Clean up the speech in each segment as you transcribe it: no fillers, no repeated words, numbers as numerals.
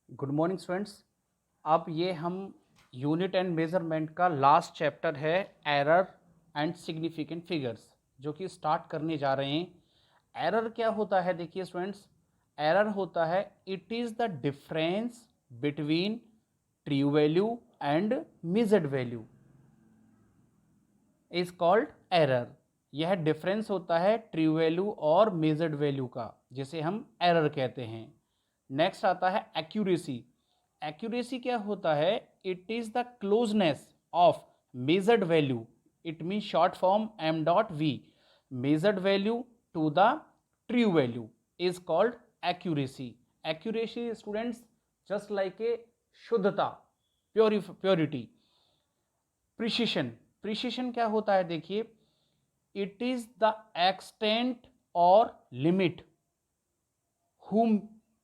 Good morning students. अब ये हम यूनिट एंड मेजरमेंट का लास्ट चैप्टर है एरर एंड सिग्निफिकेंट फिगर्स जो कि स्टार्ट करने जा रहे हैं। एरर क्या होता है? देखिए स्टूडेंट्स, एरर होता है it is the difference between true value and measured value is called error. यह डिफरेंस होता है ट्रू वैल्यू और मेजर्ड वैल्यू का, जिसे हम एरर कहते हैं। नेक्स्ट आता है एक्यूरेसी। एक्यूरेसी क्या होता है? It is the closeness of measured value, it mean short form M dot V, measured value to the true value is called accuracy. Accuracy students just like a शुद्धता, purity. Precision, precision क्या होता है? देखिए, it is the extent और limit who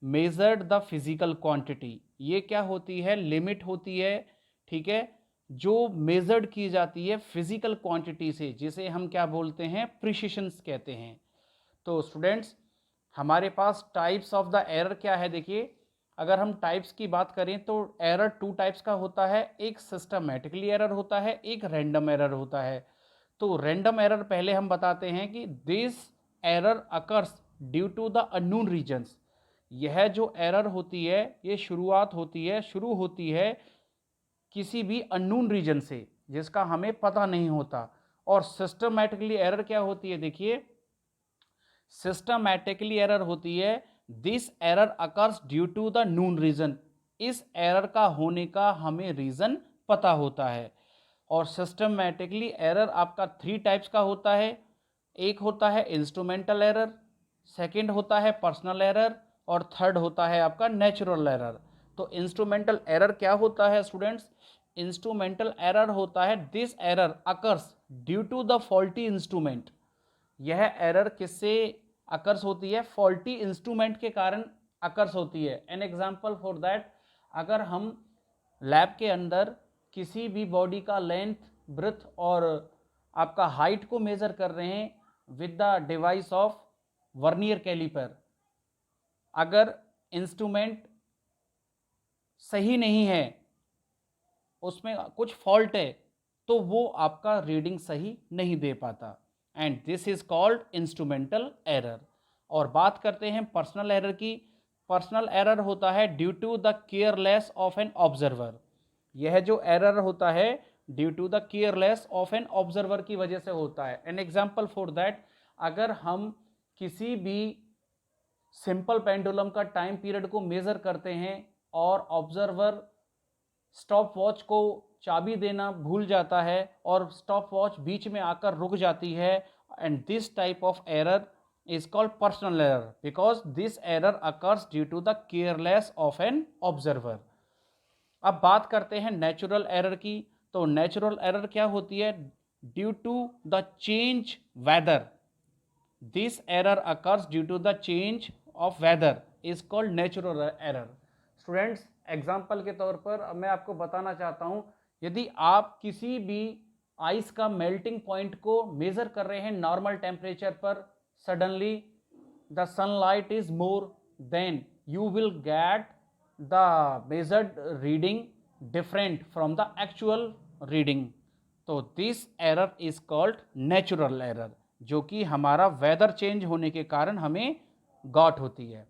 measured the physical quantity. ये क्या होती है? लिमिट होती है, ठीक है, जो मेजर्ड की जाती है फिजिकल क्वांटिटी से, जिसे हम क्या बोलते हैं? प्रिसिशंस कहते हैं। तो स्टूडेंट्स, हमारे पास टाइप्स ऑफ द एरर क्या है? देखिए, अगर हम टाइप्स की बात करें तो एरर टू टाइप्स का होता है। एक सिस्टमैटिकली एरर होता है, एक रैंडम एरर होता है। तो रैंडम एरर पहले हम बताते हैं कि this error occurs due to the unknown reasons. यह जो एरर होती है ये शुरू होती है किसी भी अननोन रीजन से जिसका हमें पता नहीं होता। और सिस्टमैटिकली एरर क्या होती है? देखिए, सिस्टमैटिकली एरर होती है this error occurs due to the known reason. इस एरर का होने का हमें रीजन पता होता है। और सिस्टमैटिकली एरर आपका थ्री टाइप्स का होता है। एक होता है इंस्ट्रूमेंटल एरर, सेकंड होता है पर्सनल एरर, और थर्ड होता है आपका नेचुरल एरर। तो इंस्ट्रूमेंटल एरर क्या होता है स्टूडेंट्स? इंस्ट्रूमेंटल एरर होता है this error occurs due to the faulty instrument. यह एरर किससे अकर्स होती है? फॉल्टी इंस्ट्रूमेंट के कारण अकर्स होती है। एन एग्जाम्पल फॉर दैट, अगर हम लैब के अंदर किसी भी बॉडी का लेंथ, ब्रेथ और आपका हाइट को मेजर कर रहे हैं with the device of vernier calliper, अगर इंस्ट्रूमेंट सही नहीं है, उसमें कुछ फॉल्ट है, तो वो आपका रीडिंग सही नहीं दे पाता, and this is called instrumental error. और बात करते हैं पर्सनल एरर की। पर्सनल एरर होता है due to the careless of an observer. यह जो एरर होता है due to the careless of an observer की वजह से होता है। एन एग्जाम्पल फॉर दैट, अगर हम किसी भी सिंपल पेंडुलम का टाइम पीरियड को मेजर करते हैं और ऑब्जर्वर स्टॉप वॉच को चाबी देना भूल जाता है और स्टॉप वॉच बीच में आकर रुक जाती है, and this type of error is called personal error because this error occurs due to the careless of an observer. अब बात करते हैं नेचुरल एरर की। तो नेचुरल एरर क्या होती है? Due to the change weather, this error occurs due to the change of weather is called natural error. Students, example के तौर पर मैं आपको बताना चाहता हूं, यदि आप किसी भी आइस का मेल्टिंग पॉइंट को मेजर कर रहे हैं नॉर्मल टेम्परेचर पर, suddenly the sunlight is more, then you will get the measured reading different from the actual reading. तो this error is called natural error, जो कि हमारा वेदर चेंज होने के कारण हमें गॉट होती है।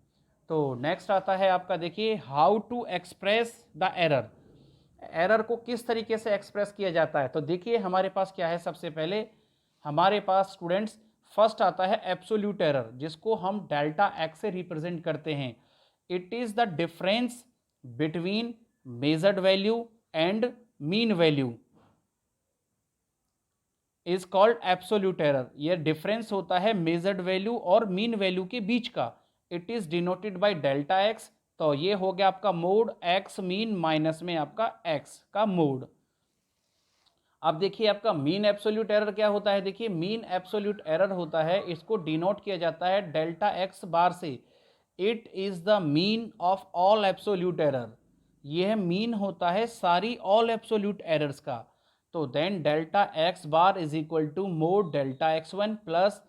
तो नेक्स्ट आता है आपका, देखिए, how to express the error. Error को किस तरीके से एक्सप्रेस किया जाता है? तो देखिए, हमारे पास क्या है? सबसे पहले हमारे पास स्टूडेंट्स फर्स्ट आता है एब्सोल्यूट एरर, जिसको हम डेल्टा एक्स से रिप्रेजेंट करते हैं। It is the difference between measured value and mean value is called absolute error. यह डिफरेंस होता है मेजर्ड वैल्यू और मीन वैल्यू के बीच का। It is denoted by delta x. तो ये हो गया आपका मोड एक्स मीन माइनस में आपका एक्स का मोड। अब देखिए, आपका मीन एब्सोल्यूट एरर क्या होता है? देखिए, मीन एब्सोल्यूट एरर होता है, इसको डिनोट किया जाता है डेल्टा एक्स बार से। It is the mean of all absolute error. यह मीन होता है सारी ऑल एब्सोल्यूट एरर्स का। तो then delta X bar is equal to mod delta X one plus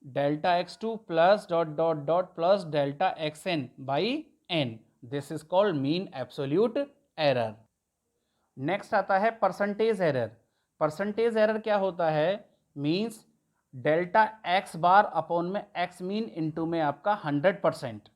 delta X two plus dot dot dot plus delta X N by N. This is called mean absolute error. Next आता है percentage error. Percentage error क्या होता है, means delta X bar upon में x mean into में आपका 100%।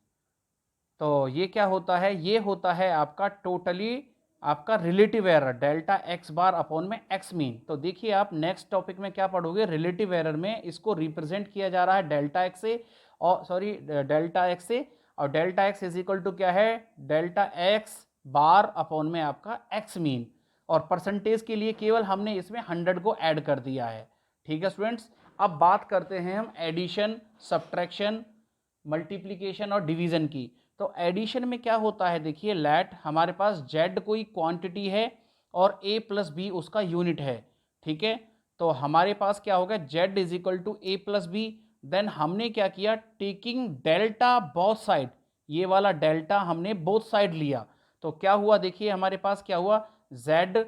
तो ये क्या होता है, ये होता है आपका टोटली आपका relative error delta X bar upon में एक्स मीन। तो देखिए आप नेक्स्ट टॉपिक में क्या पढ़ोगे, रिलेटिव एरर में इसको रिप्रेजेंट किया जा रहा है डेल्टा एक्स से, और सॉरी डेल्टा एक्स से, और delta X is equal to क्या है, डेल्टा एक्स बार अपॉन में आपका एक्स मीन, और परसेंटेज के लिए केवल हमने इसमें 100 को ऐड कर दिया है। ठीक है स्टूडेंट्स, अब बात करते हैं हम एडिशन, सब्ट्रैक्शन, मल्टीप्लिकेशन और डिवीजन की। तो एडिशन में क्या होता है, देखिए लेट हमारे पास z कोई क्वांटिटी है और a प्लस बी उसका यूनिट है। ठीक है, तो हमारे पास क्या होगा, z is equal to A plus B. Then हमने क्या किया, टेकिंग डेल्टा बोथ साइड, ये वाला डेल्टा हमने बोथ साइड लिया। तो क्या हुआ, देखिए हमारे पास क्या हुआ, z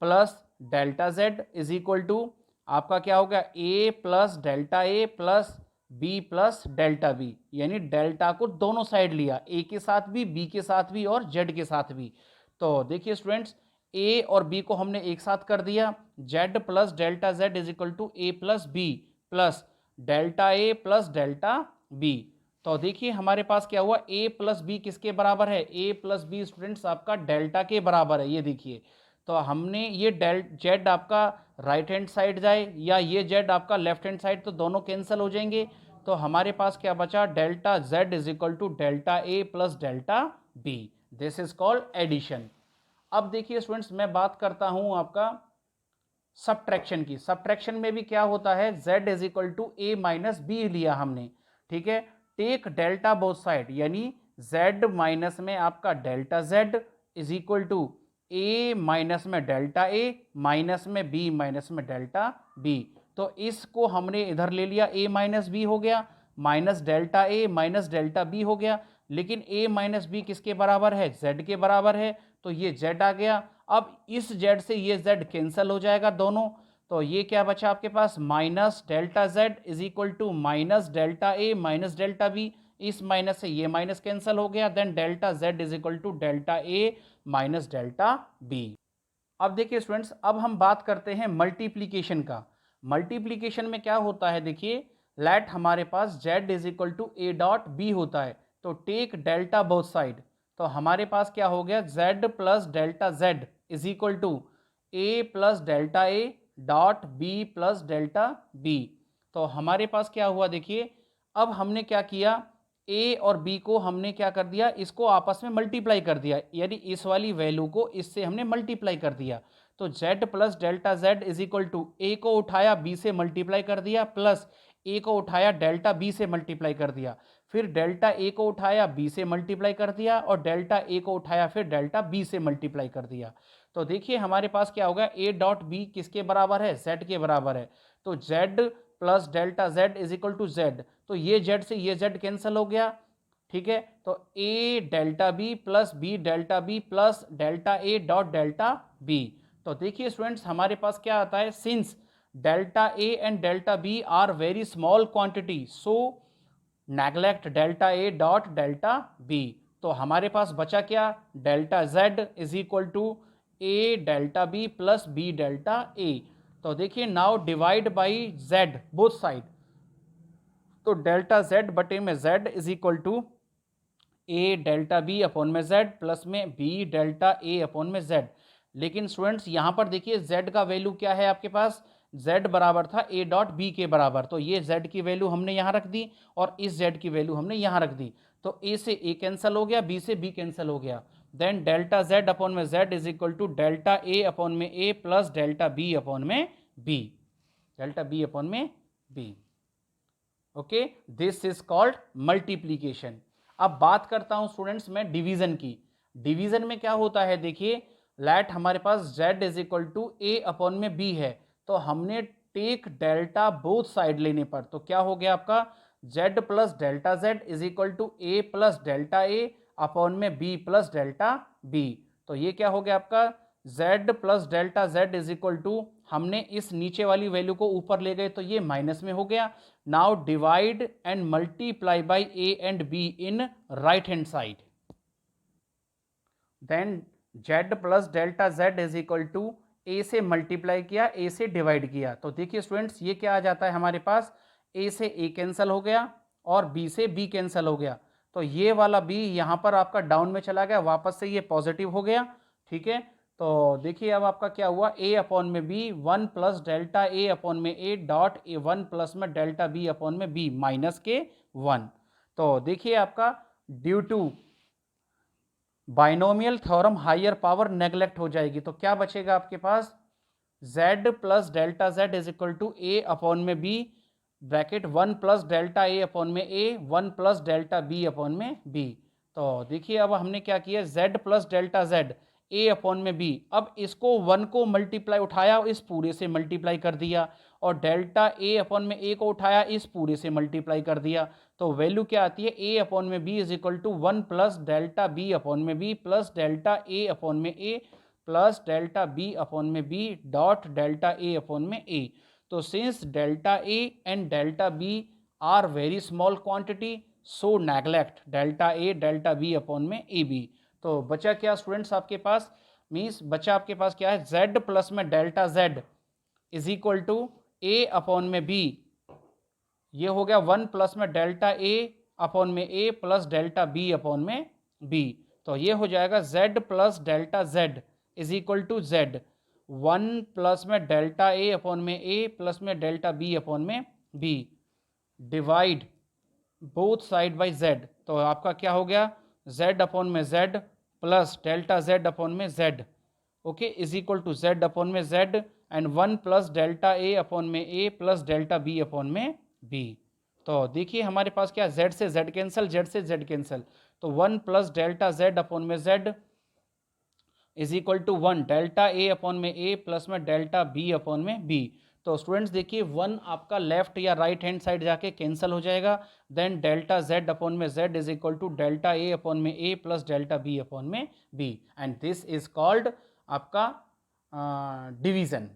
plus delta z is equal to आपका क्या होगा, a plus delta a plus b plus delta b, यानी डेल्टा को दोनों साइड लिया, a के साथ भी, b के साथ भी और z के साथ भी। तो देखिए स्टूडेंट्स, a और b को हमने एक साथ कर दिया, z plus delta z is equal to a plus b plus delta a plus delta b। तो देखिए हमारे पास क्या हुआ, a प्लस बी किसके बराबर है, a प्लस बी स्टूडेंट्स आपका डेल्टा के बराबर है। ये देखिए, तो हमने ये जेड आपका राइट हैंड साइड जाए या ये जेड आपका लेफ्ट हैंड साइड, तो दोनों कैंसिल हो जाएंगे। तो हमारे पास क्या बचा, delta Z is equal to delta A plus delta B. This is called addition. अब देखिए स्टूडेंट्स, मैं बात करता हूं आपका सब्ट्रैक्शन की। सब्ट्रैक्शन में भी क्या होता है, z is equal to A minus B लिया हमने। ठीक है, टेक डेल्टा बोथ साइड, यानी z माइनस में आपका delta z is equal to a minus में डेल्टा a माइनस में b माइनस में डेल्टा b। तो इसको हमने इधर ले लिया, a माइनस बी हो गया, minus delta a minus delta b हो गया। लेकिन a माइनस बी किसके बराबर है, z के बराबर है, तो ये z आ गया। अब इस z से ये z कैंसिल हो जाएगा दोनों, तो ये क्या बचा आपके पास, minus delta z is equal to minus delta a minus delta b। इस माइनस से ये माइनस कैंसिल हो गया, then delta z is equal to delta a minus delta b। अब देखिए स्टूडेंट्स, अब हम बात करते हैं मल्टीप्लीकेशन का। मल्टीप्लीकेशन में क्या होता है, देखिए लेट हमारे पास z is equal to A dot B होता है, तो टेक डेल्टा बोथ साइड। तो हमारे पास क्या हो गया, z plus delta z is equal to A plus delta A dot B plus delta B. तो हमारे पास क्या हुआ, देखिए अब हमने क्या किया, a और b को हमने क्या कर दिया, इसको आपस में मल्टीप्लाई कर दिया, यानी इस वाली वैल्यू को इससे हमने मल्टीप्लाई कर दिया। तो z plus delta z is equal to A को उठाया b से मल्टीप्लाई कर दिया, प्लस a को उठाया डेल्टा b से मल्टीप्लाई कर दिया, फिर डेल्टा a को उठाया b से मल्टीप्लाई कर दिया, और डेल्टा a को उठाया फिर डेल्टा b से मल्टीप्लाई कर दिया। तो देखिए हमारे पास क्या होगा, a डॉट b किसके बराबर है, z के बराबर है। तो z plus delta z is equal to z, तो ये z से ये z कैंसिल हो गया। ठीक है, तो a delta b plus b delta b plus delta a dot delta b। तो देखिए स्टूडेंट्स, हमारे पास क्या आता है, since delta a and delta b are very small quantity, so neglect delta a dot delta b। तो हमारे पास बचा क्या, delta z is equal to a delta b plus b delta a। तो देखिए now divide by z both side, तो delta z बटे में z is equal to a delta b upon में z प्लस में b डेल्टा a अपॉन में z। लेकिन students यहाँ पर देखिए z का वैल्यू क्या है आपके पास, z बराबर था a डॉट b के बराबर, तो ये z की वैल्यू हमने यहाँ रख दी और इस z की वैल्यू हमने यहाँ रख दी। तो a से a कैंसिल हो गया, b से b कैंसिल हो गया, देन डेल्टा z अपॉन में z is equal to delta a upon में a plus delta b upon में b, डेल्टा b अपॉन में b। Okay, this is called multiplication. अब बात करता हूं स्टूडेंट्स मैं डिवीजन की। डिवीजन में क्या होता है, देखिए लेट हमारे पास z is equal to a upon में b है, तो हमने टेक डेल्टा बोथ साइड लेने पर, तो क्या हो गया आपका, z plus delta z is equal to a plus delta a upon में b प्लस डेल्टा b। तो ये क्या हो गया आपका, z plus delta z is equal to, हमने इस नीचे वाली वैल्यू को ऊपर ले गए तो ये माइनस में हो गया। Now divide and multiply by a and b in right hand side. Then Z plus delta Z is equal to A से मल्टीप्लाई किया, ए से डिवाइड किया। तो देखिए स्टूडेंट्स ये क्या आ जाता है हमारे पास, ए से ए कैंसिल हो गया और बी से बी कैंसिल हो गया। तो ये वाला बी यहाँ पर आपका डाउन में चला गया, वापस से ये पॉजिटिव हो गया। ठीक है, तो देखिए अब आपका क्या हुआ, ए अपॉन में B 1 plus delta A upon में ए डॉट ए 1 प्लस में डेल्टा बी अपॉन में बी माइनस के 1। तो देखिए आपका due to binomial theorem higher power neglect हो जाएगी, तो क्या बचेगा आपके पास, z plus delta z is equal to A upon में b bracket 1 plus delta A upon में a 1 plus delta b upon में b। तो देखिए अब हमने क्या किया, z plus delta z a upon में b, अब इसको 1 को मल्टीप्लाई उठाया, इस पूरे से मल्टीप्लाई कर दिया, और डेल्टा a अपॉन में a को उठाया, इस पूरे से मल्टीप्लाई कर दिया। तो वैल्यू क्या आती है, a अपॉन में b is equal to 1 plus delta b upon में b plus delta a upon में a plus delta B upon में B dot delta A upon में ए। तो since delta A and delta B are very small quantity, so neglect delta A delta B upon में A B. तो बचा क्या students आपके पास, means बचा आपके पास क्या है, z प्लस में delta z is equal to A upon में बी, ये हो गया 1 प्लस में डेल्टा ए अपॉन में A plus delta B upon में बी। तो ये हो जाएगा z plus delta z is equal to z 1 plus में डेल्टा ए अपॉन में ए प्लस में डेल्टा बी अपॉन में B divide both side by z। तो आपका क्या हो गया, z अपॉन में z plus delta z upon में z, okay, is equal to z upon में z and 1 plus delta A upon में A plus delta B upon में बी। तो देखिए हमारे पास क्या, z से z कैंसिल, z से z कैंसिल, तो 1 प्लस डेल्टा z अपॉन में z is equal to 1 delta A upon में ए प्लस में डेल्टा बी अपॉन में बी। तो स्टूडेंट्स देखिए 1 आपका लेफ्ट या राइट हैंड साइड जाके कैंसिल हो जाएगा, देन डेल्टा z अपॉन में z is equal to delta A upon में A plus delta B upon में B, and this is called आपका डिवीजन।